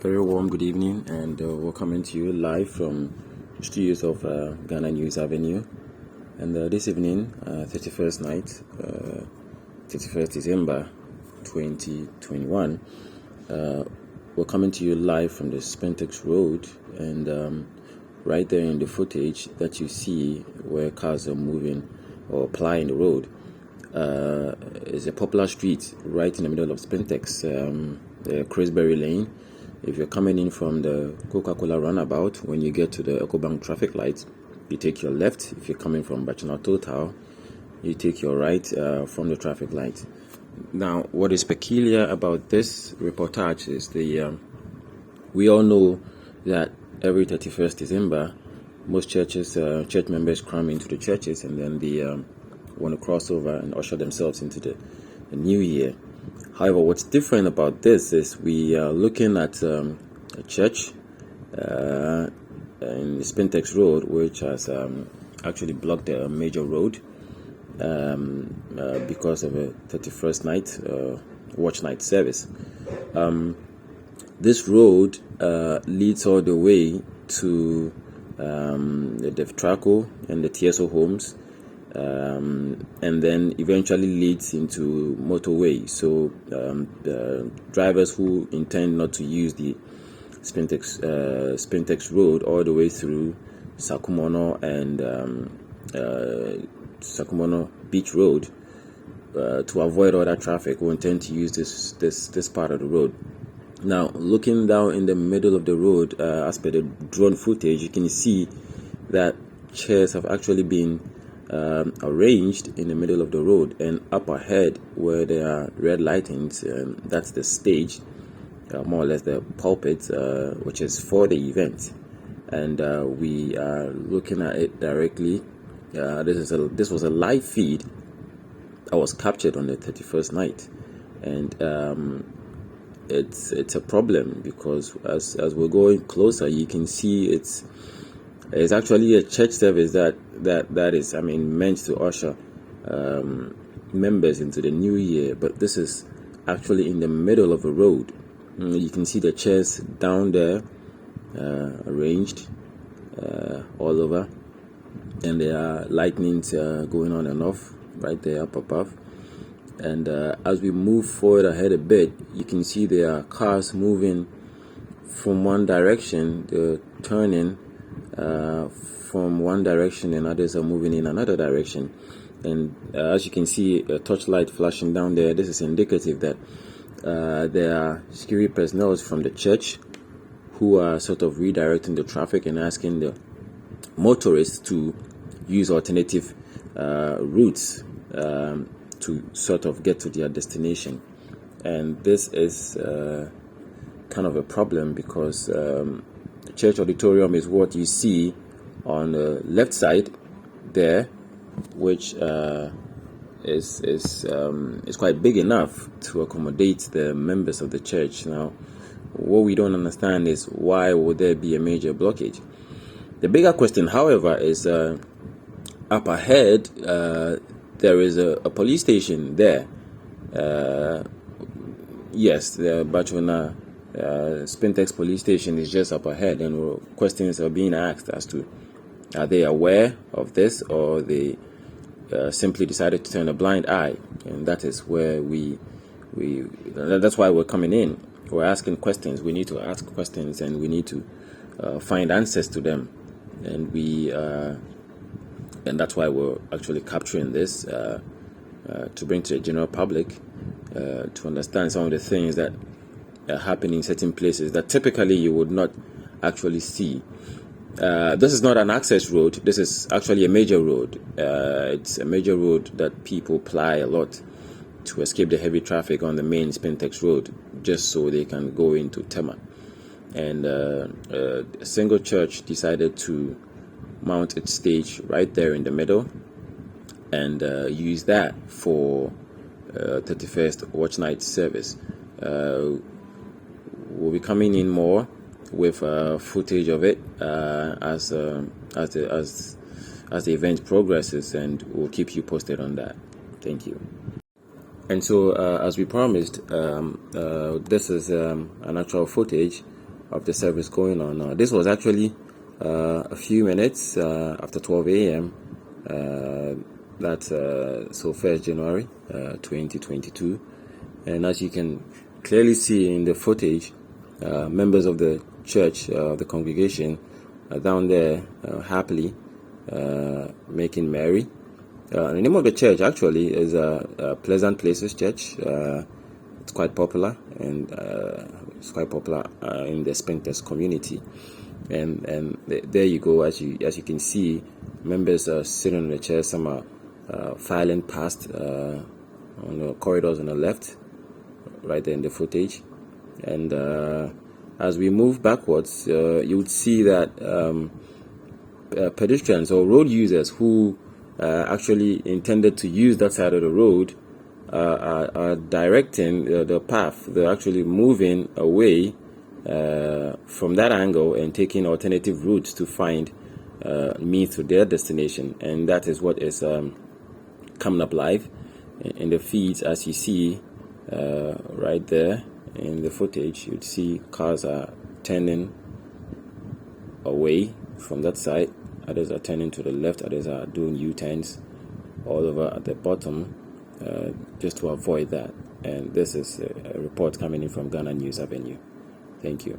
Very warm good evening, and we're coming to you live from studios of Ghana News Avenue. And this evening, 31st night, 31st December 2021, we're coming to you live from the Spentex Road, and right there in the footage that you see where cars are moving or plying the road is a popular street right in the middle of Spentex, the Cranesbury Lane. If you're coming in from the Coca-Cola roundabout, when you get to the EcoBank traffic lights, you take your left. If you're coming from Bachana Total, you take your right from the traffic light. Now, what is peculiar about this reportage is we all know that every 31st December, most churches, church members cram into the churches, and then they want to cross over and usher themselves into the new year. However, what's different about this is we are looking at a church in the Spentex Road, which has actually blocked a major road because of a 31st night watch night service. This road leads all the way to the Devtraco and the TSO homes, and then eventually leads into motorway. So the drivers who intend not to use the Spentex Road all the way through Sakumono and Sakumono Beach Road to avoid all that traffic will intend to use this part of the road. Now, looking down in the middle of the road, as per the drone footage, you can see that chairs have actually been arranged in the middle of the road, and up ahead where there are red lightings, that's the stage, more or less the pulpit, which is for the event, and we are looking at it directly. This was a live feed that was captured on the 31st night, and it's a problem because as we're going closer, you can see it's actually a church service that is, meant to usher members into the new year, but this is actually in the middle of a road. You can see the chairs down there arranged all over, and there are lightnings going on and off right there up above. And as we move forward ahead a bit, you can see there are cars moving from one direction, they're turning from one direction, and others are moving in another direction. And as you can see, a torchlight flashing down there. This is indicative that there are security personnel from the church who are sort of redirecting the traffic and asking the motorists to use alternative routes to sort of get to their destination. And this is kind of a problem because the church auditorium is what you see on the left side there, which is quite big enough to accommodate the members of the church. Now, what we don't understand is why would there be a major blockage? The bigger question, however, is up ahead. There is a police station there. Yes, the Bachona Spentex police station is just up ahead, and questions are being asked as to are they aware of this, or they simply decided to turn a blind eye. And that is where that's why we're coming in. We're asking questions. We need to ask questions, and we need to find answers to them. And that's why we're actually capturing this to bring to the general public to understand some of the things that are happening in certain places that typically you would not actually see. This is not an access road. This is actually a major road. It's a major road that people ply a lot to escape the heavy traffic on the main Spentex Road, just so they can go into Tema. And a single church decided to mount its stage right there in the middle and use that for 31st watch night service. We'll be coming in more with footage of it as the event progresses, and we'll keep you posted on that. Thank you. And so, as we promised, this is an actual footage of the service going on. This was actually a few minutes after 12 a.m. That's so 1st January 2022, and as you can clearly see in the footage, members of the church, the congregation, are down there happily making merry. The name of the church actually is Pleasant Places Church. It's quite popular, and it's quite popular in the Spintex community. And there you go. As you can see, members are sitting on the chairs. Some are filing past on the corridors on the left, right there in the footage. And as we move backwards, you would see that pedestrians or road users who actually intended to use that side of the road are directing the path. They're actually moving away from that angle and taking alternative routes to find means to their destination. And that is what is coming up live in the feeds. As you see right there in the footage, you'd see cars are turning away from that side. Others are turning to the left. Others are doing U-turns all over at the bottom just to avoid that. And this is a report coming in from Ghana News Avenue. Thank you.